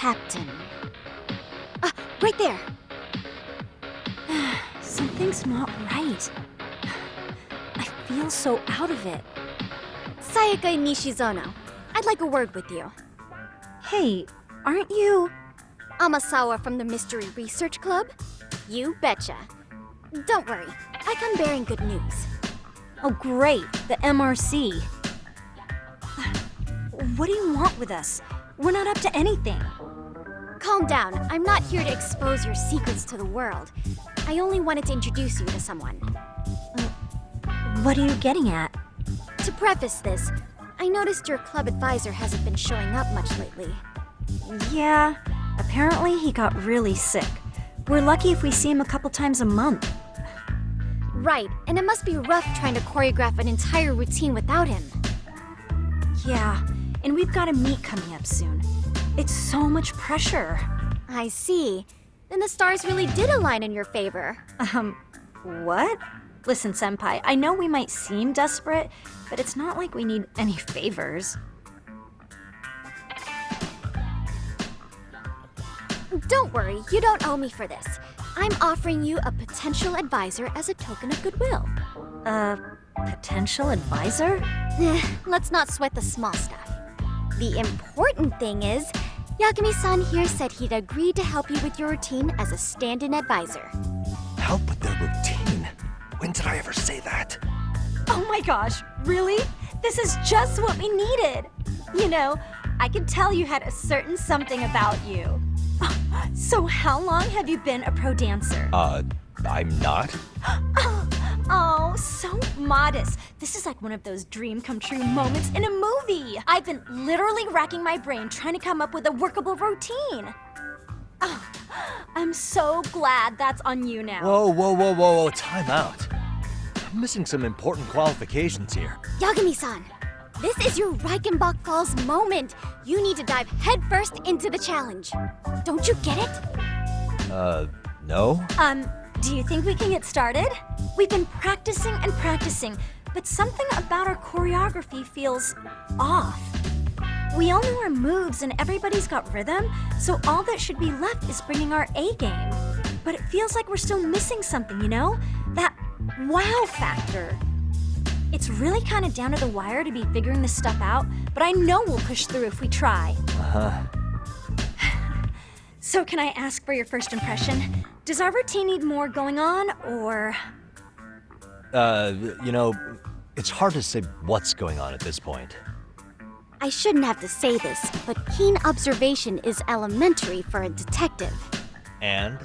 captain. Ah, right there! Something's not right. I feel so out of it. Sayaka Nishizono, I'd like a word with you. Hey, aren't you... Amasawa from the Mystery Research Club? You betcha. Don't worry, I come bearing good news. Oh great, the MRC. What do you want with us? We're not up to anything. Calm down, I'm not here to expose your secrets to the world. I only wanted to introduce you to someone. What are you getting at? To preface this, I noticed your club advisor hasn't been showing up much lately. Yeah, apparently he got really sick. We're lucky if we see him a couple times a month. Right, and it must be rough trying to choreograph an entire routine without him. Yeah, and we've got a meet coming up soon. It's so much pressure. I see. Then the stars really did align in your favor. What? Listen, Senpai, I know we might seem desperate, but it's not like we need any favors. Don't worry, you don't owe me for this. I'm offering you a potential advisor as a token of goodwill. Potential advisor? Let's not sweat the small stuff. The important thing is, Yagami-san here said he'd agreed to help you with your routine as a stand-in advisor. Help with their routine? When did I ever say that? Oh my gosh, really? This is just what we needed. You know, I could tell you had a certain something about you. So how long have you been a pro dancer? I'm not. Oh, so modest. This is like one of those dream come true moments in a movie. I've been literally racking my brain trying to come up with a workable routine. Oh, I'm so glad that's on you now. Whoa, time out. I'm missing some important qualifications here. Yagami-san, this is your Reichenbach Falls moment. You need to dive headfirst into the challenge. Don't you get it? No? Do you think we can get started? We've been practicing and practicing, but something about our choreography feels off. We all know our moves and everybody's got rhythm, so all that should be left is bringing our A game. But it feels like we're still missing something, you know? That wow factor. It's really kind of down to the wire to be figuring this stuff out, but I know we'll push through if we try. So can I ask for your first impression? Does our routine need more going on, or...? You know, it's hard to say what's going on at this point. I shouldn't have to say this, but keen observation is elementary for a detective. And?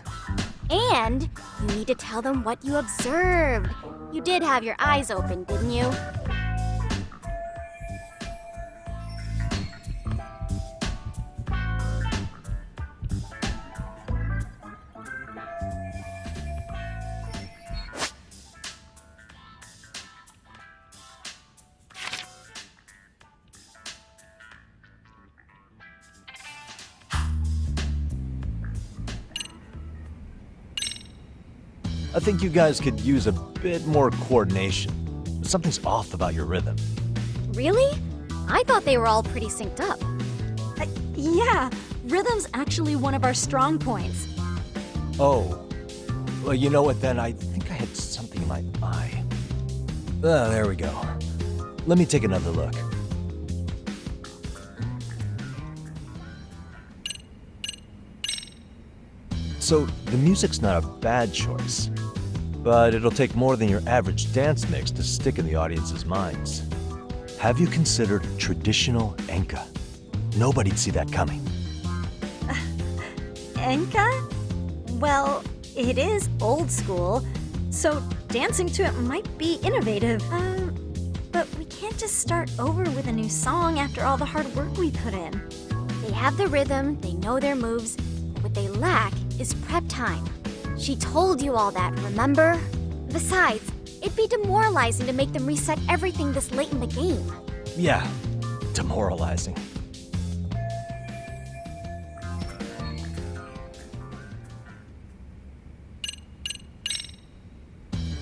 And you need to tell them what you observed. You did have your eyes open, didn't you? I think you guys could use a bit more coordination. Something's off about your rhythm. Really? I thought they were all pretty synced up. Yeah, rhythm's actually one of our strong points. Oh. Well, you know what then? I think I had something in my eye. There we go. Let me take another look. So, the music's not a bad choice. But it'll take more than your average dance mix to stick in the audience's minds. Have you considered traditional enka? Nobody'd see that coming. Enka? Well, it is old school, so dancing to it might be innovative. But we can't just start over with a new song after all the hard work we put in. They have the rhythm, they know their moves. What they lack is prep time. She told you all that, remember? Besides, it'd be demoralizing to make them reset everything this late in the game. Yeah, demoralizing.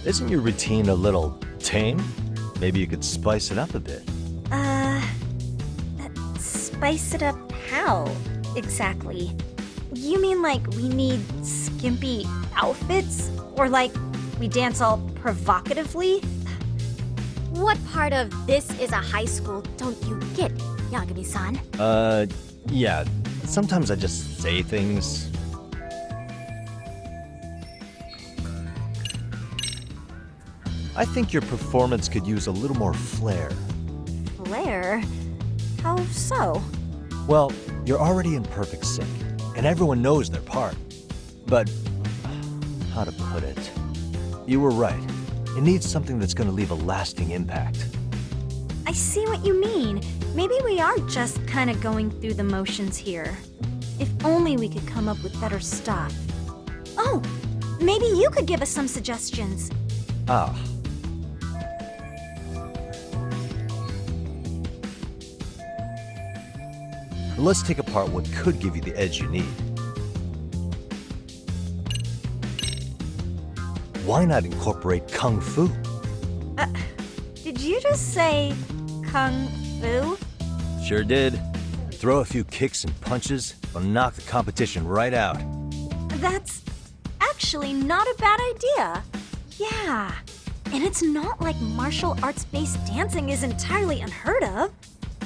Isn't your routine a little tame? Maybe you could spice it up a bit. Spice it up how? exactly? You mean like we need skimpy outfits? Or like we dance all provocatively? What part of this is a high school don't you get, Yagami-san? Yeah. Sometimes I just say things. I think your performance could use a little more flair. Flair? How so? Well, you're already in perfect sync, and everyone knows their part. But, how to put it? You were right. It needs something that's gonna leave a lasting impact. I see what you mean. Maybe we are just kind of going through the motions here. If only we could come up with better stuff. Oh, maybe you could give us some suggestions. Ah. Let's take apart what could give you the edge you need. Why not incorporate Kung Fu? Did you just say Kung Fu? Sure did. Throw a few kicks and punches, will knock the competition right out. That's actually not a bad idea. Yeah. And it's not like martial arts-based dancing is entirely unheard of.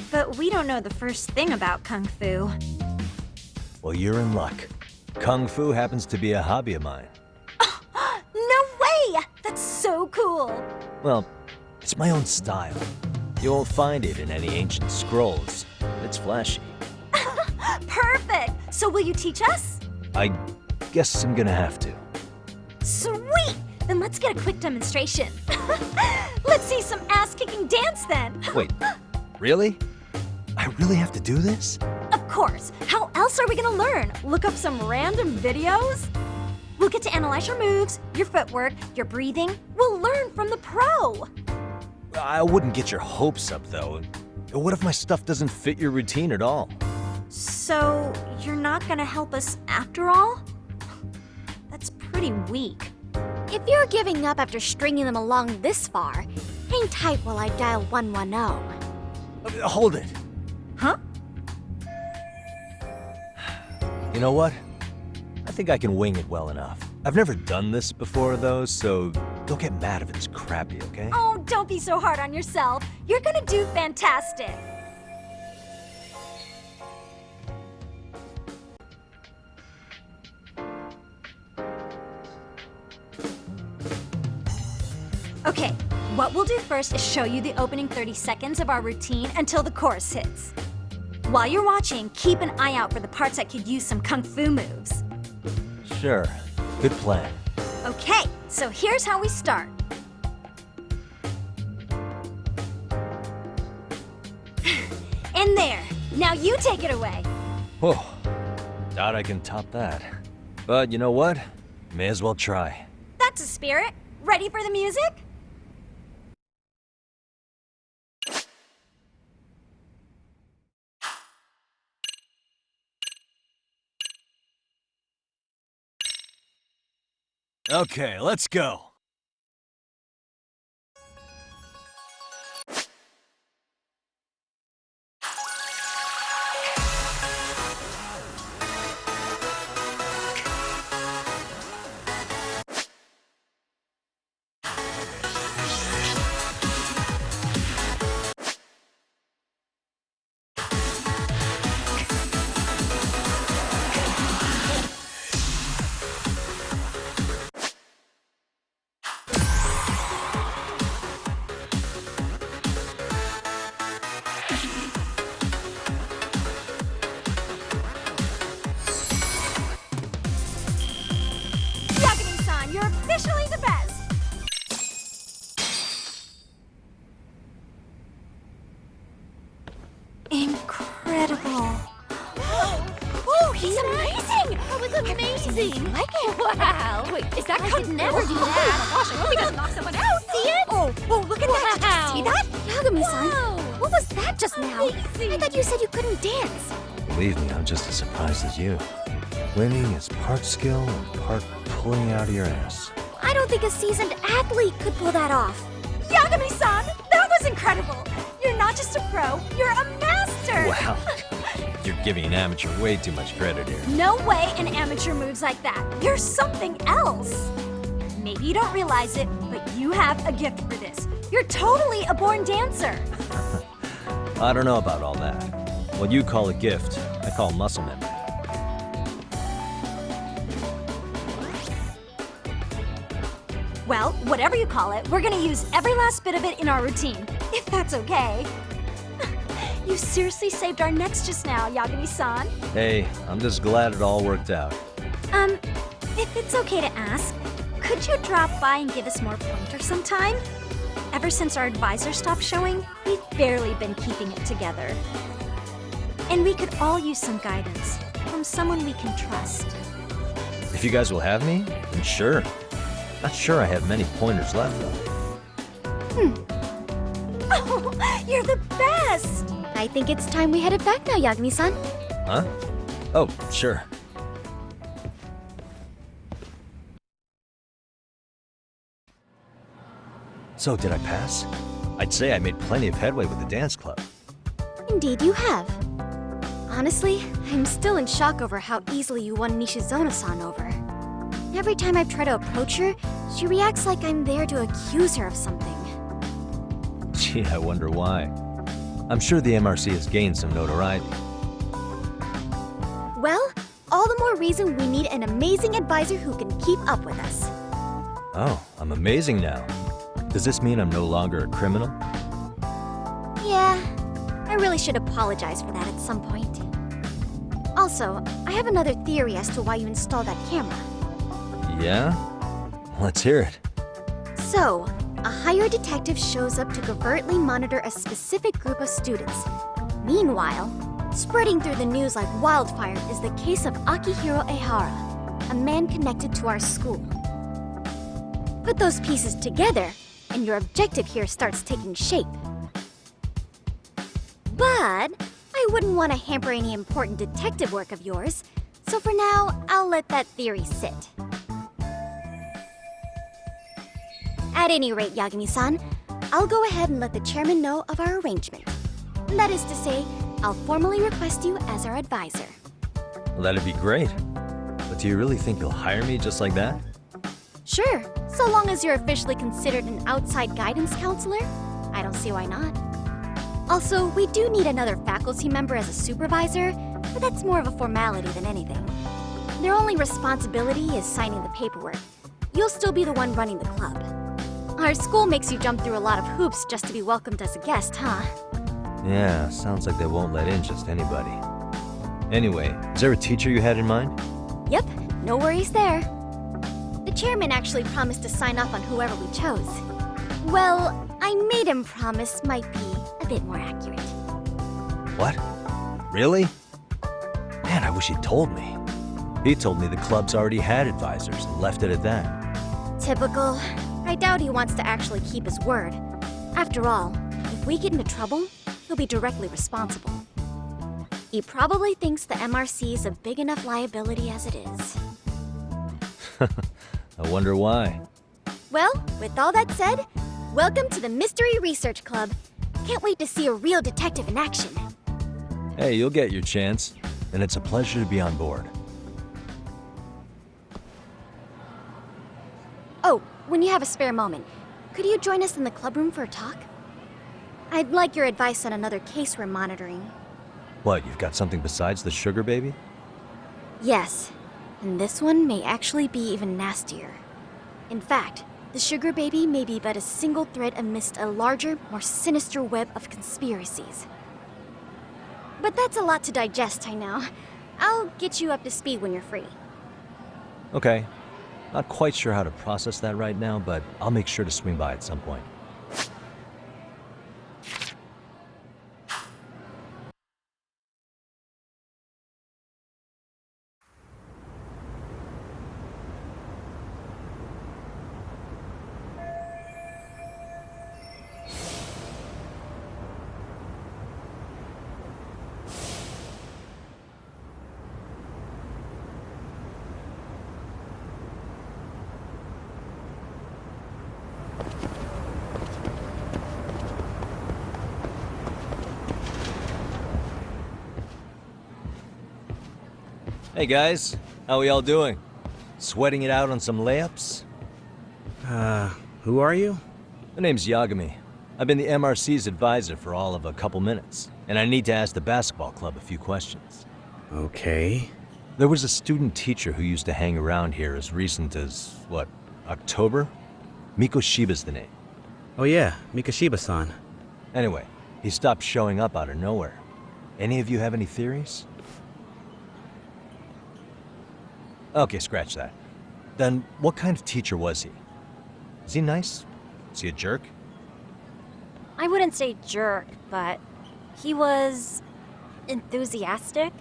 But we don't know the first thing about Kung Fu. Well, you're in luck. Kung Fu happens to be a hobby of mine. No way! That's so cool! Well, it's my own style. You won't find it in any ancient scrolls. It's flashy. Perfect! So will you teach us? I guess I'm gonna have to. Sweet! Then let's get a quick demonstration. Let's see some ass-kicking dance then! Wait, really? I really have to do this? Of course! How else are we gonna learn? Look up some random videos? We'll get to analyze your moves, your footwork, your breathing. We'll learn from the pro! I wouldn't get your hopes up, though. What if my stuff doesn't fit your routine at all? So, you're not gonna help us after all? That's pretty weak. If you're giving up after stringing them along this far, hang tight while I dial 110. Hold it. Huh? You know what? I think I can wing it well enough. I've never done this before, though, so don't get mad if it's crappy, okay? Oh, don't be so hard on yourself. You're gonna do fantastic. Okay, what we'll do first is show you the opening 30 seconds of our routine until the chorus hits. While you're watching, keep an eye out for the parts that could use some kung fu moves. Sure. Good plan. Okay, so here's how we start. In there. Now you take it away. Whoa. Doubt I can top that. But you know what? May as well try. That's a spirit. Ready for the music? Okay, let's go. Yagami-san, you're officially the best. Incredible. Oh, he's amazing! That was amazing! Like it? Wow! Wait, is that I could never do that! Oh my gosh, I hope he doesn't knock someone out! See it? Oh, look at that! Did you see that? Yagami-san, what was that just now? I thought you said you couldn't dance. Believe me, I'm just as surprised as you. Winning is part skill and part pulling out of your ass. I don't think a seasoned athlete could pull that off. Yagami-san, that was incredible! You're not just a pro, you're a master! Wow. You're giving an amateur way too much credit here. No way an amateur moves like that. You're something else. Maybe you don't realize it, but you have a gift for this. You're totally a born dancer. I don't know about all that. What you call a gift, I call muscle memory. Well, whatever you call it, we're gonna use every last bit of it in our routine, if that's okay. You seriously saved our necks just now, Yagami-san. Hey, I'm just glad it all worked out. If it's okay to ask, could you drop by and give us more pointers sometime? Ever since our advisor stopped showing, we've barely been keeping it together. And we could all use some guidance from someone we can trust. If you guys will have me, then sure. Not sure I have many pointers left, though. Oh, you're the best! I think it's time we headed back now, Yagami-san. Huh? Oh, sure. So, did I pass? I'd say I made plenty of headway with the dance club. Indeed you have. Honestly, I'm still in shock over how easily you won Nishizono-san over. Every time I've tried to approach her, she reacts like I'm there to accuse her of something. Gee, I wonder why. I'm sure the MRC has gained some notoriety. Well, all the more reason we need an amazing advisor who can keep up with us. Oh, I'm amazing now. Does this mean I'm no longer a criminal? Yeah, I really should apologize for that at some point. Also, I have another theory as to why you installed that camera. Yeah? Let's hear it. So, a hired detective shows up to covertly monitor a specific group of students. Meanwhile, spreading through the news like wildfire is the case of Akihiro Ehara, a man connected to our school. Put those pieces together, and your objective here starts taking shape. But I wouldn't want to hamper any important detective work of yours, so for now, I'll let that theory sit. At any rate, Yagami-san, I'll go ahead and let the chairman know of our arrangement. That is to say, I'll formally request you as our advisor. Well, that'd be great. But do you really think you'll hire me just like that? Sure, so long as you're officially considered an outside guidance counselor, I don't see why not. Also, we do need another faculty member as a supervisor, but that's more of a formality than anything. Their only responsibility is signing the paperwork. You'll still be the one running the club. Our school makes you jump through a lot of hoops just to be welcomed as a guest, huh? Yeah, sounds like they won't let in just anybody. Anyway, is there a teacher you had in mind? Yep, no worries there. The chairman actually promised to sign off on whoever we chose. Well, I made him promise might be a bit more accurate. What? Really? Man, I wish he'd told me. He told me the club's already had advisors and left it at that. Typical. I doubt he wants to actually keep his word. After all, if we get into trouble, he'll be directly responsible. He probably thinks the MRC is a big enough liability as it is. I wonder why. Well, with all that said, welcome to the Mystery Research Club. Can't wait to see a real detective in action. Hey, you'll get your chance, and it's a pleasure to be on board. Oh, when you have a spare moment, could you join us in the club room for a talk? I'd like your advice on another case we're monitoring. What, you've got something besides the sugar baby? Yes, and this one may actually be even nastier. In fact, the sugar baby may be but a single thread amidst a larger, more sinister web of conspiracies. But that's a lot to digest, I know. I'll get you up to speed when you're free. Okay. Not quite sure how to process that right now, but I'll make sure to swing by at some point. Hey guys, how we all doing? Sweating it out on some layups? Who are you? My name's Yagami. I've been the MRC's advisor for all of a couple minutes, and I need to ask the basketball club a few questions. Okay. There was a student teacher who used to hang around here as recent as, what, October? Mikoshiba's the name. Oh yeah, Mikoshiba-san. Anyway, he stopped showing up out of nowhere. Any of you have any theories? Okay, scratch that. Then, what kind of teacher was he? Is he nice? Is he a jerk? I wouldn't say jerk, but he was enthusiastic.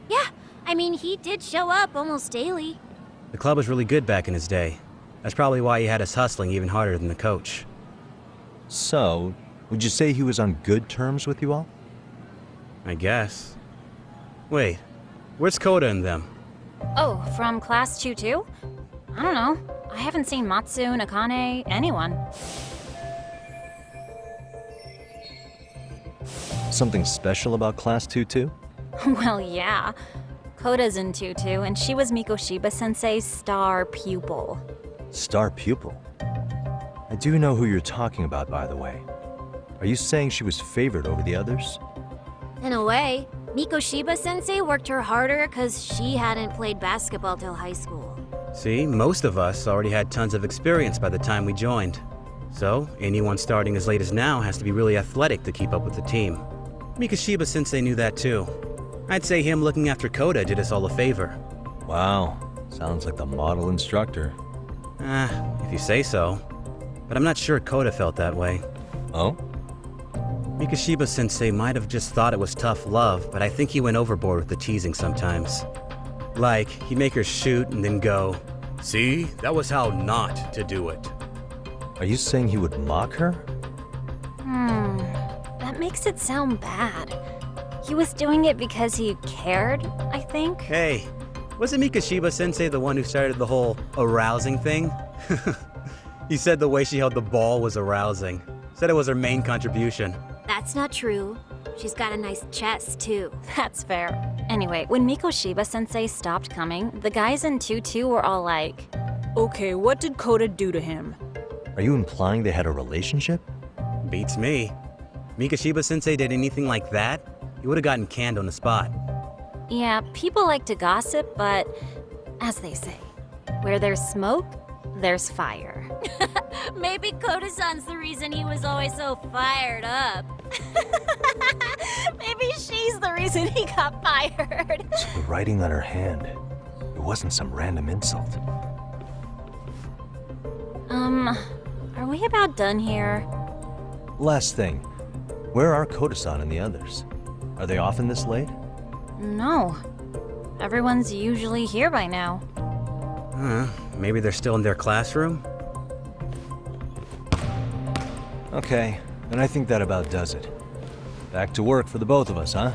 Yeah, I mean, he did show up almost daily. The club was really good back in his day. That's probably why he had us hustling even harder than the coach. So, would you say he was on good terms with you all? I guess. Wait, where's Koda and them? Oh, from class 2-2? I don't know. I haven't seen Matsu, Nakane, anyone. Something special about Class 2-2? Well, yeah. Koda's in 2-2, and she was Mikoshiba-sensei's star pupil. Star pupil? I do know who you're talking about, by the way. Are you saying she was favored over the others? In a way, Mikoshiba-sensei worked her harder because she hadn't played basketball till high school. See, most of us already had tons of experience by the time we joined. So, anyone starting as late as now has to be really athletic to keep up with the team. Mikoshiba-sensei knew that too. I'd say him looking after Koda did us all a favor. Wow, sounds like the model instructor. If you say so. But I'm not sure Koda felt that way. Oh? Mikoshiba-sensei might have just thought it was tough love, but I think he went overboard with the teasing sometimes. Like, he'd make her shoot and then go, "See, that was how not to do it." Are you saying he would mock her? That makes it sound bad. He was doing it because he cared, I think. Hey, wasn't Mikoshiba-sensei the one who started the whole arousing thing? He said the way she held the ball was arousing. Said it was her main contribution. That's not true. She's got a nice chest, too. That's fair. Anyway, when Mikoshiba-sensei stopped coming, the guys in 2-2 were all like, "Okay, what did Koda do to him?" Are you implying they had a relationship? Beats me. Mikoshiba-sensei did anything like that, he would have gotten canned on the spot. Yeah, people like to gossip, but as they say, where there's smoke, there's fire. Maybe Koda-san's the reason he was always so fired up. Maybe she's the reason he got fired. So the writing on her hand, it wasn't some random insult. Are we about done here? Last thing, where are Koda-san and the others? Are they often this late? No. Everyone's usually here by now. Maybe they're still in their classroom? Okay, then I think that about does it. Back to work for the both of us, huh?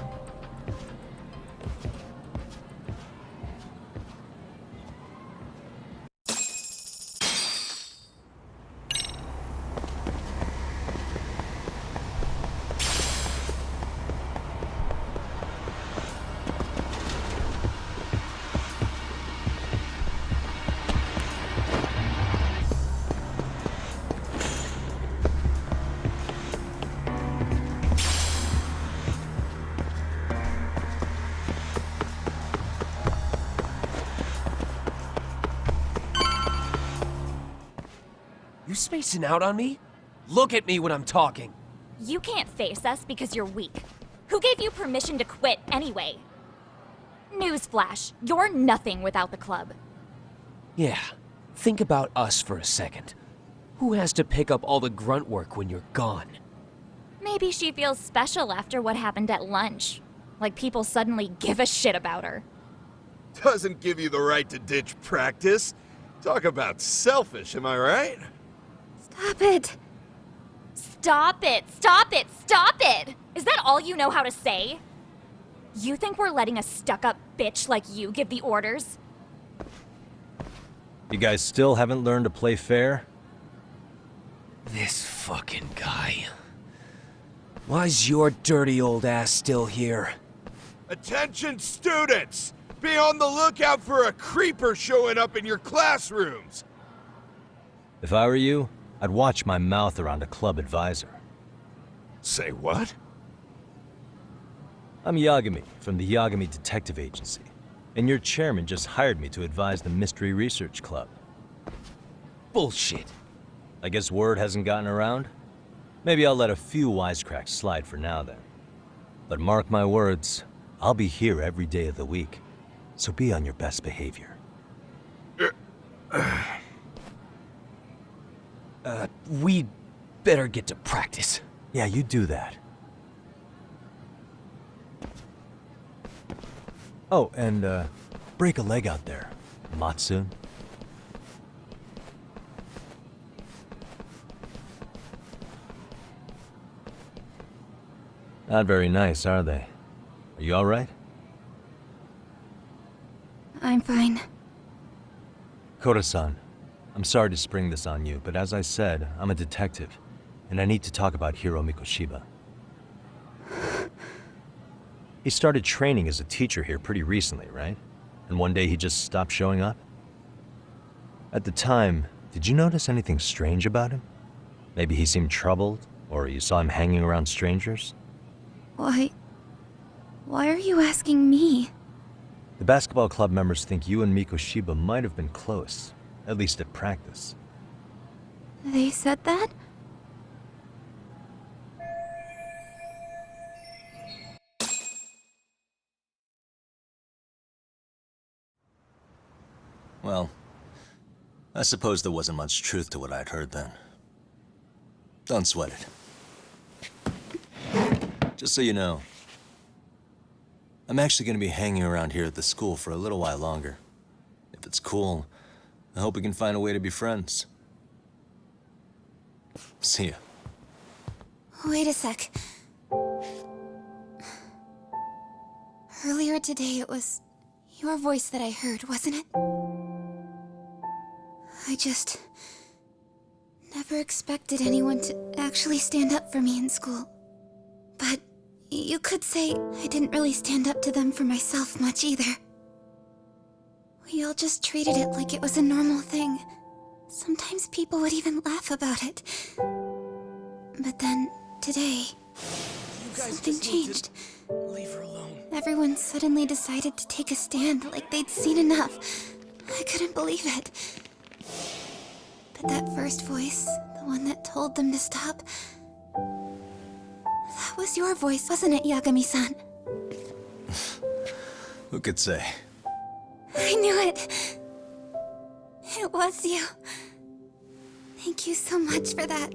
You spacing out on me? Look at me when I'm talking. You can't face us because you're weak. Who gave you permission to quit anyway? Newsflash, you're nothing without the club. Yeah, think about us for a second. Who has to pick up all the grunt work when you're gone? Maybe she feels special after what happened at lunch. Like people suddenly give a shit about her. Doesn't give you the right to ditch practice. Talk about selfish, am I right? Stop it! Stop it! Stop it! Stop it! Is that all you know how to say? You think we're letting a stuck-up bitch like you give the orders? You guys still haven't learned to play fair? This fucking guy. Why's your dirty old ass still here? Attention students! Be on the lookout for a creeper showing up in your classrooms. If I were you, I'd watch my mouth around a club advisor. Say what? I'm Yagami from the Yagami Detective Agency, and your chairman just hired me to advise the Mystery Research Club. Bullshit. I guess word hasn't gotten around? Maybe I'll let a few wisecracks slide for now then. But mark my words, I'll be here every day of the week, so be on your best behavior. We'd better get to practice. Yeah, you do that. Oh, and break a leg out there, Matsu. Not very nice, are they? Are you alright? I'm fine. Koda-san, I'm sorry to spring this on you, but as I said, I'm a detective, and I need to talk about Hiro Mikoshiba. He started training as a teacher here pretty recently, right? And one day he just stopped showing up? At the time, did you notice anything strange about him? Maybe he seemed troubled, or you saw him hanging around strangers? Why are you asking me? The basketball club members think you and Mikoshiba might have been close, at least at practice. They said that? Well, I suppose there wasn't much truth to what I'd heard then. Don't sweat it. Just so you know, I'm actually going to be hanging around here at the school for a little while longer. If it's cool, I hope we can find a way to be friends. See ya. Wait a sec. Earlier today, it was your voice that I heard, wasn't it? I just never expected anyone to actually stand up for me in school. But you could say I didn't really stand up to them for myself much either. We all just treated it like it was a normal thing. Sometimes people would even laugh about it. But then, today, something changed. Leave her alone. Everyone suddenly decided to take a stand like they'd seen enough. I couldn't believe it. But that first voice, the one that told them to stop, that was your voice, wasn't it, Yagami-san? Who could say? I knew it. It was you. Thank you so much for that.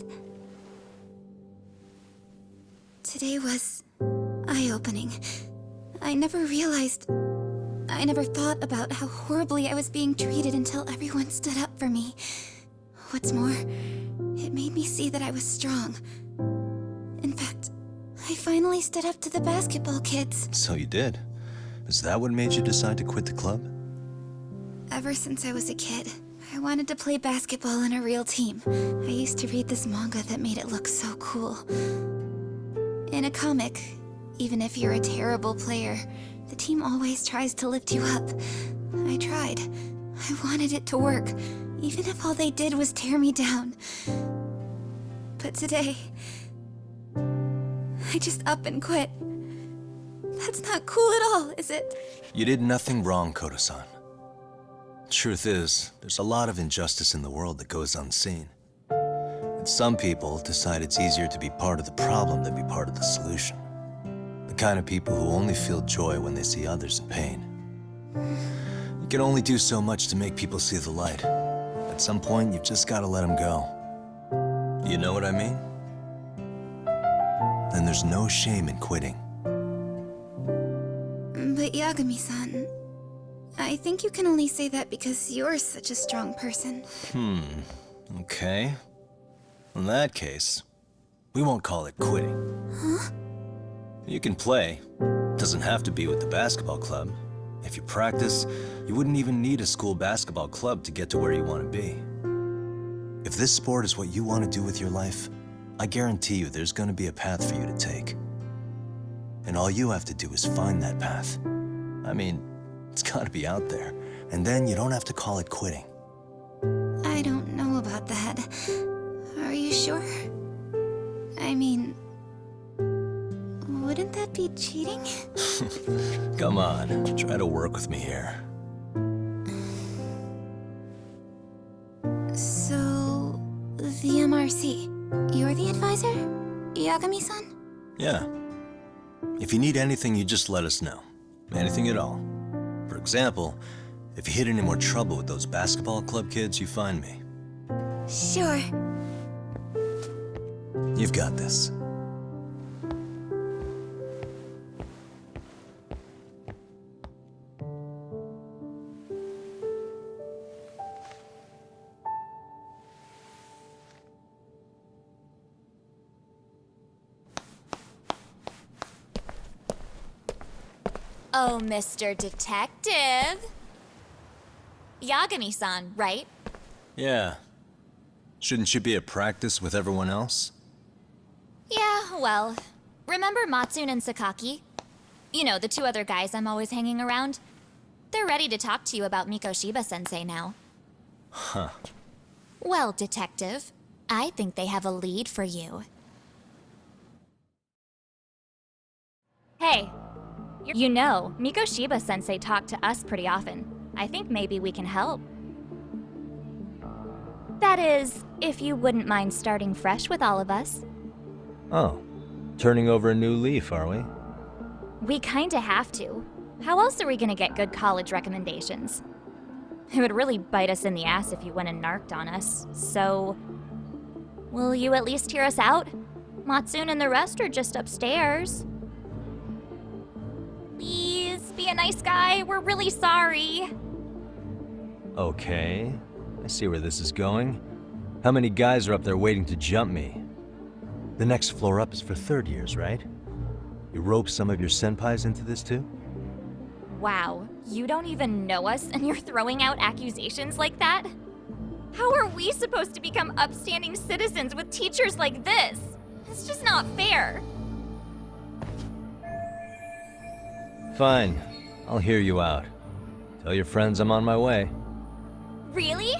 Today was eye-opening. I never thought about how horribly I was being treated until everyone stood up for me. What's more, it made me see that I was strong. In fact, I finally stood up to the basketball kids. So you did. Is that what made you decide to quit the club? Ever since I was a kid, I wanted to play basketball in a real team. I used to read this manga that made it look so cool. In a comic, even if you're a terrible player, the team always tries to lift you up. I tried. I wanted it to work, even if all they did was tear me down. But today, I just up and quit. That's not cool at all, is it? You did nothing wrong, Koda-san. Truth is, there's a lot of injustice in the world that goes unseen. And some people decide it's easier to be part of the problem than be part of the solution. The kind of people who only feel joy when they see others in pain. You can only do so much to make people see the light. At some point, you've just gotta let them go. You know what I mean? Then there's no shame in quitting. But Yagami-san, I think you can only say that because you're such a strong person. Okay. In that case, we won't call it quitting. Huh? You can play. Doesn't have to be with the basketball club. If you practice, you wouldn't even need a school basketball club to get to where you want to be. If this sport is what you want to do with your life, I guarantee you there's going to be a path for you to take. And all you have to do is find that path. I mean, It's gotta be out there. And then you don't have to call it quitting. I don't know about that. Are you sure? I mean, wouldn't that be cheating? Come on, try to work with me here. So, the MRC, you're the advisor? Yagami-san? Yeah. If you need anything, you just let us know. Anything at all. For example, if you hit any more trouble with those basketball club kids, you find me. Sure. You've got this. Oh, Mr. Detective. Yagami-san, right? Yeah. Shouldn't you be at practice with everyone else? Yeah, well, remember Matsune and Sakaki? You know, the two other guys I'm always hanging around? They're ready to talk to you about Mikoshiba-sensei now. Huh. Well, Detective, I think they have a lead for you. Hey, you know, Mikoshiba-sensei talked to us pretty often. I think maybe we can help. That is, if you wouldn't mind starting fresh with all of us. Oh. Turning over a new leaf, are we? We kinda have to. How else are we gonna get good college recommendations? It would really bite us in the ass if you went and narked on us, so... Will you at least hear us out? Matsune and the rest are just upstairs. Please, be a nice guy, we're really sorry. Okay. I see where this is going. How many guys are up there waiting to jump me? The next floor up is for third years, right? You rope some of your senpais into this too? Wow, you don't even know us and you're throwing out accusations like that? How are we supposed to become upstanding citizens with teachers like this? It's just not fair. Fine. I'll hear you out. Tell your friends I'm on my way. Really?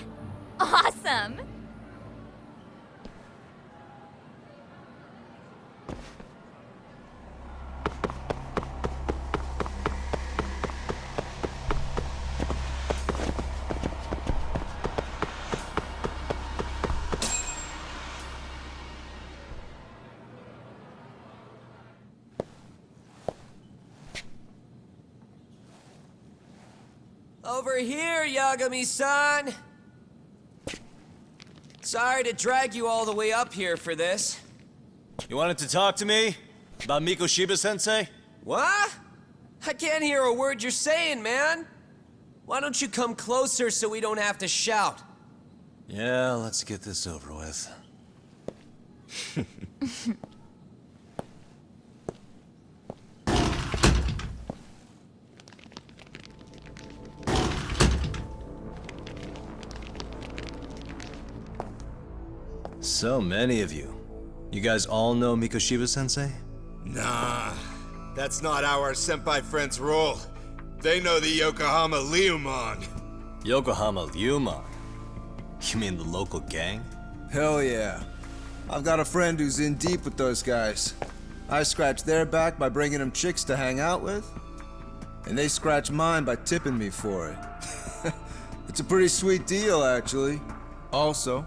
Awesome! Over here, Yagami-san! Sorry to drag you all the way up here for this. You wanted to talk to me? About Mikoshiba-sensei? What? I can't hear a word you're saying, man. Why don't you come closer so we don't have to shout? Yeah, let's get this over with. So many of you. You guys all know Mikoshiba-sensei? Nah, that's not our senpai friends' role. They know the Yokohama Liumon. Yokohama Liumon? You mean the local gang? Hell yeah. I've got a friend who's in deep with those guys. I scratch their back by bringing them chicks to hang out with, and they scratch mine by tipping me for it. It's a pretty sweet deal, actually. Also,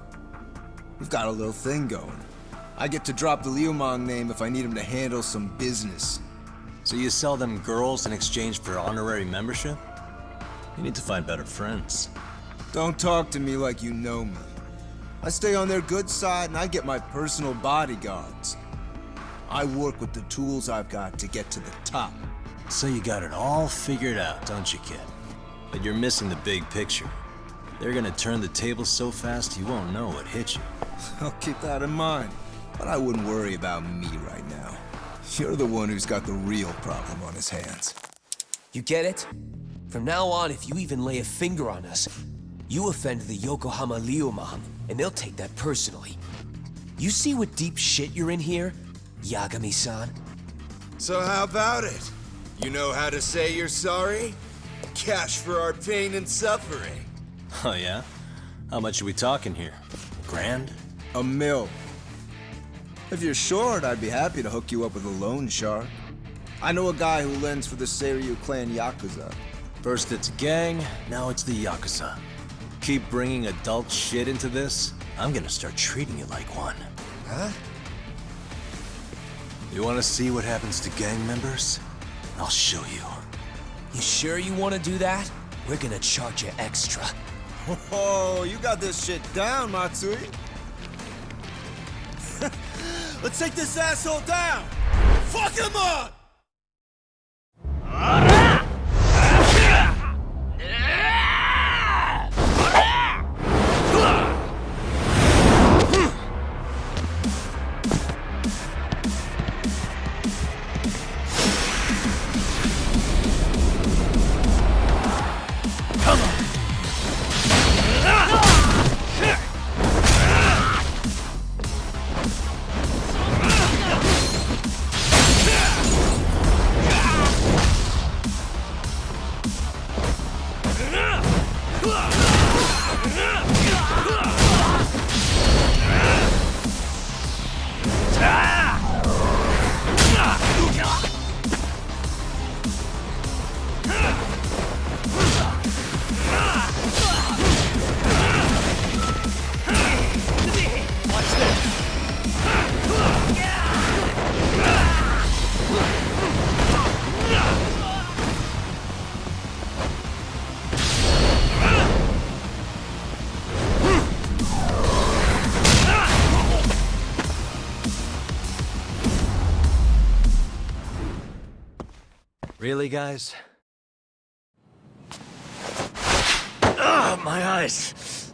we've got a little thing going. I get to drop the Liumon name if I need him to handle some business. So you sell them girls in exchange for honorary membership? You need to find better friends. Don't talk to me like you know me. I stay on their good side and I get my personal bodyguards. I work with the tools I've got to get to the top. So you got it all figured out, don't you, kid? But you're missing the big picture. They're gonna turn the tables so fast you won't know what hit you. I'll keep that in mind, but I wouldn't worry about me right now. You're the one who's got the real problem on his hands. You get it? From now on, if you even lay a finger on us, you offend the Yokohama Liumon, and they'll take that personally. You see what deep shit you're in here, Yagami-san? So how about it? You know how to say you're sorry? cash for our pain and suffering. Oh yeah? How much are we talking here? Grand? A mil. If you're short, I'd be happy to hook you up with a loan shark. I know a guy who lends for the Seiryo clan Yakuza. First it's gang, now it's the Yakuza. Keep bringing adult shit into this, I'm gonna start treating you like one. Huh? You wanna see what happens to gang members? I'll show you. You sure you want to do that? We're gonna charge you extra. Oh, you got this shit down, Matsui. Let's take this asshole down! Fuck him up! Really, guys? Ah, my eyes!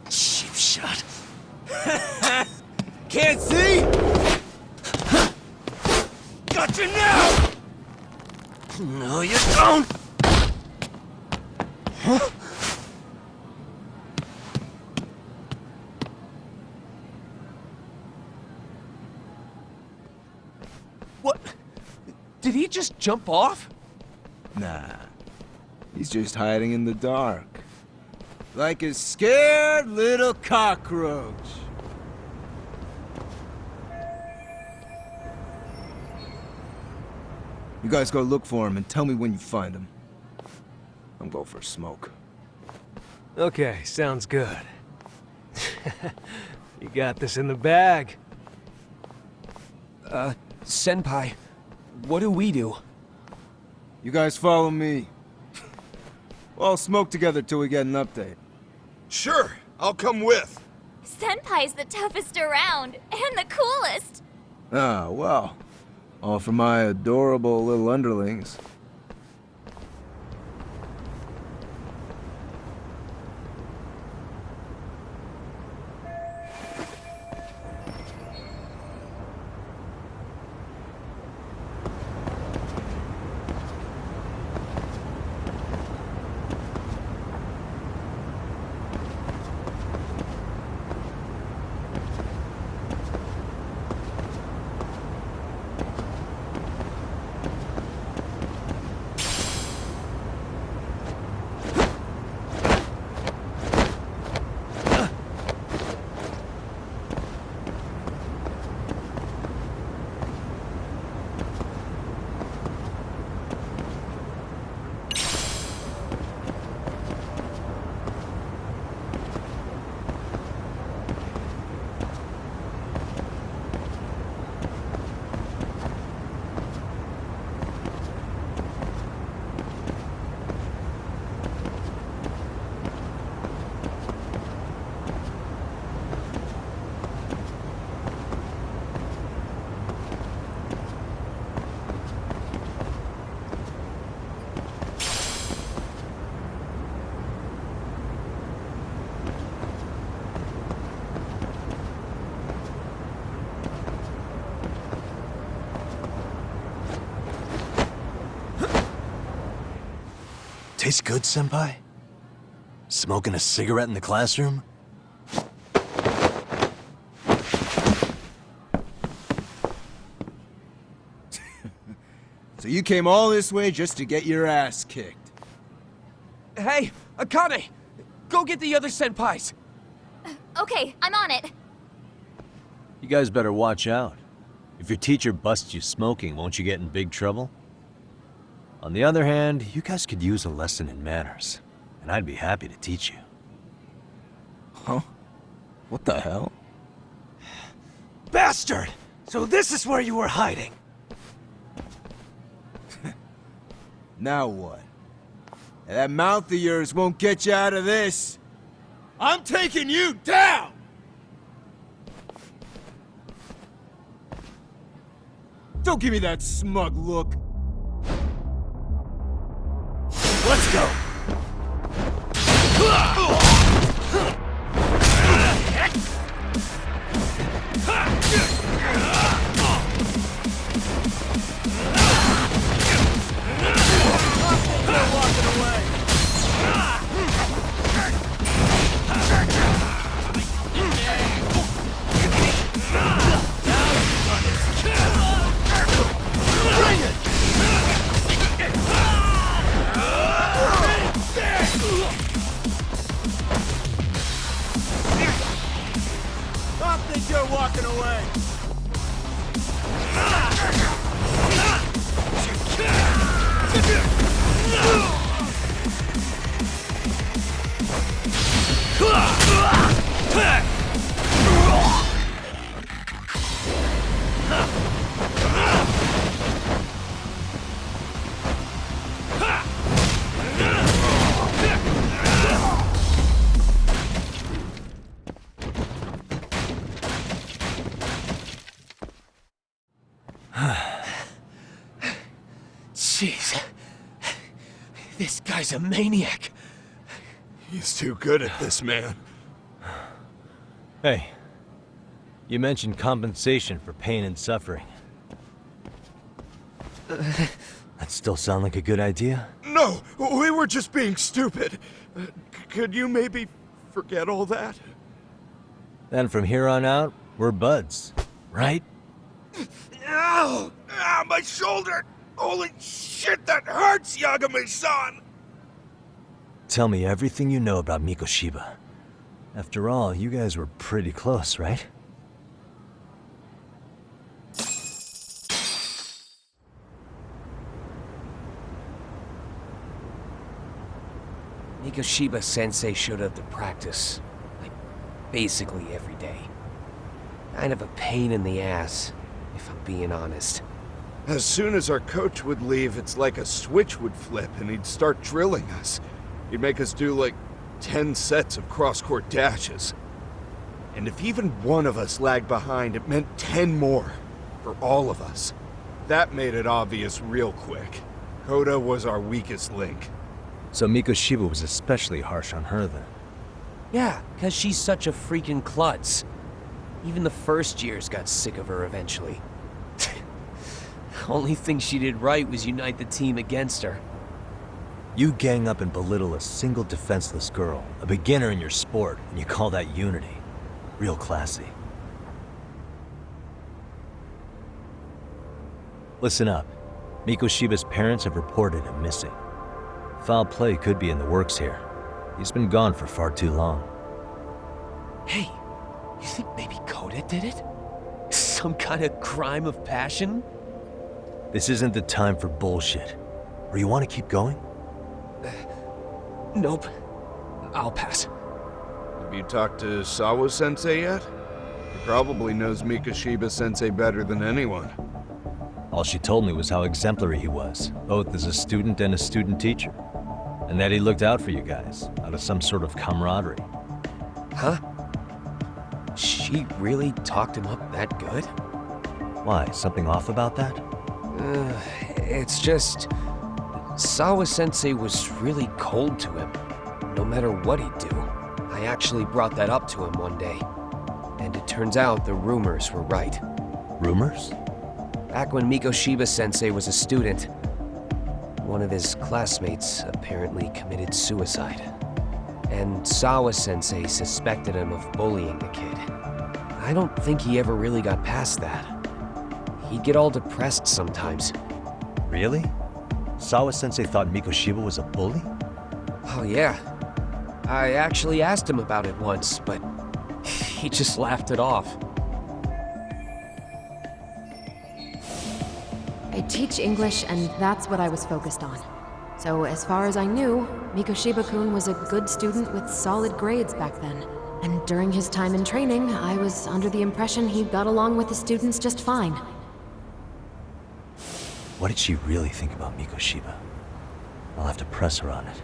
Cheap shot. Can't see? Got you now! No, you don't! Huh? What? Did he just jump off? Nah. He's just hiding in the dark. Like a scared little cockroach. You guys go look for him and tell me when you find him. I'm going for a smoke. Okay, sounds good. You got this in the bag. Senpai, what do we do? You guys follow me. We'll all smoke together till we get an update. Sure, I'll come with. Senpai's the toughest around, and the coolest! Ah, well. All for my adorable little underlings. Tastes good, Senpai? Smoking a cigarette in the classroom? So you came all this way just to get your ass kicked. Hey, Akane! Go get the other senpais! Okay, I'm on it. You guys better watch out. If your teacher busts you smoking, won't you get in big trouble? On the other hand, you guys could use a lesson in manners, and I'd be happy to teach you. Huh? What the hell? Bastard! So this is where you were hiding. Now what? That mouth of yours won't get you out of this. I'm taking you down! Don't give me that smug look. Let's go. I think you're walking away. Jeez. This guy's a maniac. He's too good at this, man. Hey, you mentioned compensation for pain and suffering. That still sound like a good idea? No, we were just being stupid. Could you maybe forget all that? Then from here on out, we're buds, right? Ow! Ow, my shoulder! Holy shit, that hurts, Yagami-san! Tell me everything you know about Mikoshiba. After all, you guys were pretty close, right? Mikoshiba sensei showed up to practice, like, basically every day. Kind of a pain in the ass, if I'm being honest. As soon as our coach would leave, it's like a switch would flip and he'd start drilling us. He'd make us do like 10 sets of cross-court dashes. And if even one of us lagged behind, it meant 10 more for all of us. That made it obvious real quick. Koda was our weakest link. So Mikoshiba was especially harsh on her then. Yeah, because she's such a freaking klutz. Even the first years got sick of her eventually. Only thing she did right was unite the team against her. You gang up and belittle a single defenseless girl, a beginner in your sport, and you call that unity. Real classy. Listen up. Mikoshiba's parents have reported him missing. Foul play could be in the works here. He's been gone for far too long. Hey, you think maybe Koda did it? Some kind of crime of passion? This isn't the time for bullshit. Or you want to keep going? Nope. I'll pass. Have you talked to Sawa-sensei yet? He probably knows Mikoshiba-sensei better than anyone. All she told me was how exemplary he was, both as a student and a student teacher. And that he looked out for you guys, out of some sort of camaraderie. Huh? She really talked him up that good? Why, something off about that? It's just... Sawa-sensei was really cold to him, no matter what he'd do. I actually brought that up to him one day. And it turns out the rumors were right. Rumors? Back when Mikoshiba-sensei was a student, one of his classmates apparently committed suicide. And Sawa-sensei suspected him of bullying the kid. I don't think he ever really got past that. He'd get all depressed sometimes. Really? Sawa-sensei thought Mikoshiba was a bully? Oh yeah. I actually asked him about it once, but he just laughed it off. I teach English, and that's what I was focused on. So as far as I knew, Mikoshiba-kun was a good student with solid grades back then. And during his time in training, I was under the impression he got along with the students just fine. What did she really think about Mikoshiba? I'll have to press her on it.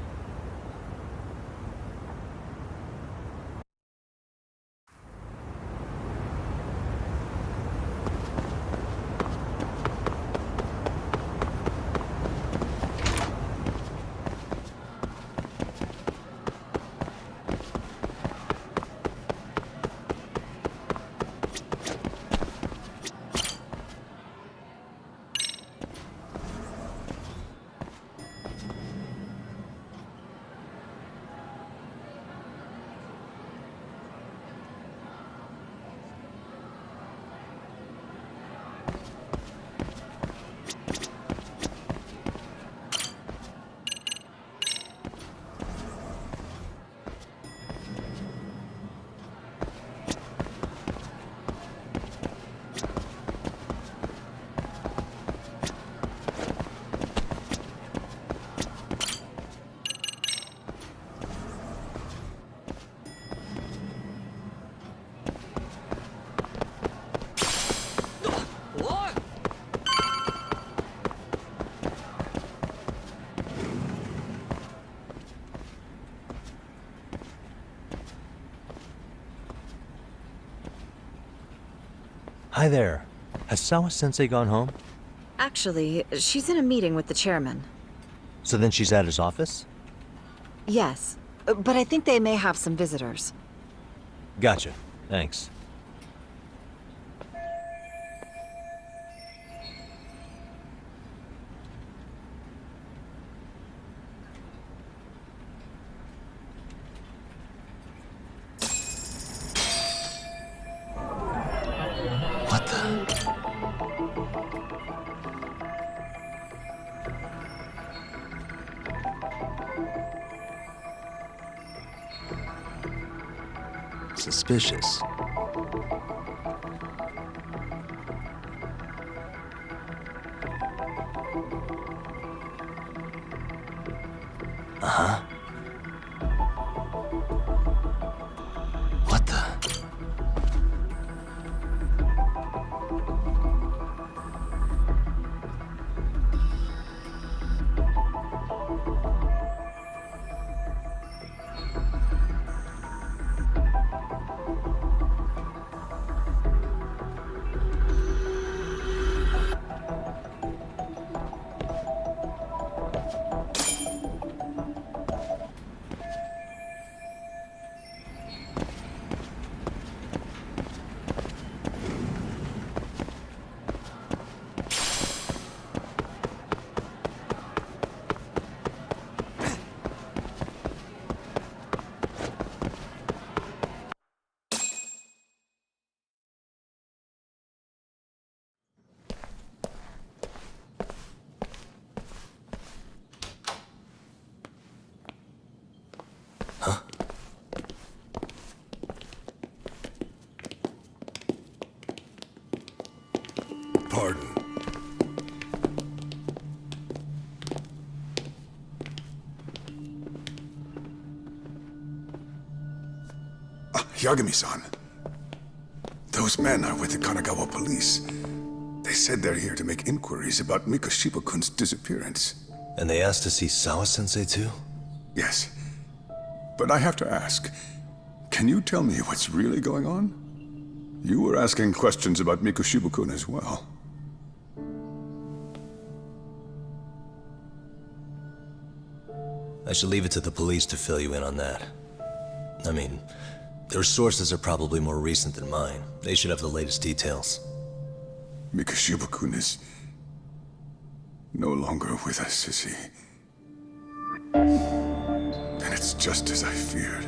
Hi there. Has Sawa-sensei gone home? Actually, she's in a meeting with the chairman. So then she's at his office? Yes, but I think they may have some visitors. Gotcha. Thanks. What the? Suspicious. Uh-huh. What the? Pardon. Yagami-san. Those men are with the Kanagawa police. They said they're here to make inquiries about Mikoshiba-kun's disappearance. And they asked to see Sawa-sensei too? Yes. But I have to ask, can you tell me what's really going on? You were asking questions about Mikoshiba-kun as well. I should leave it to the police to fill you in on that. I mean, their sources are probably more recent than mine. They should have the latest details. Mikoshiba-kun is no longer with us, is he? And it's just as I feared.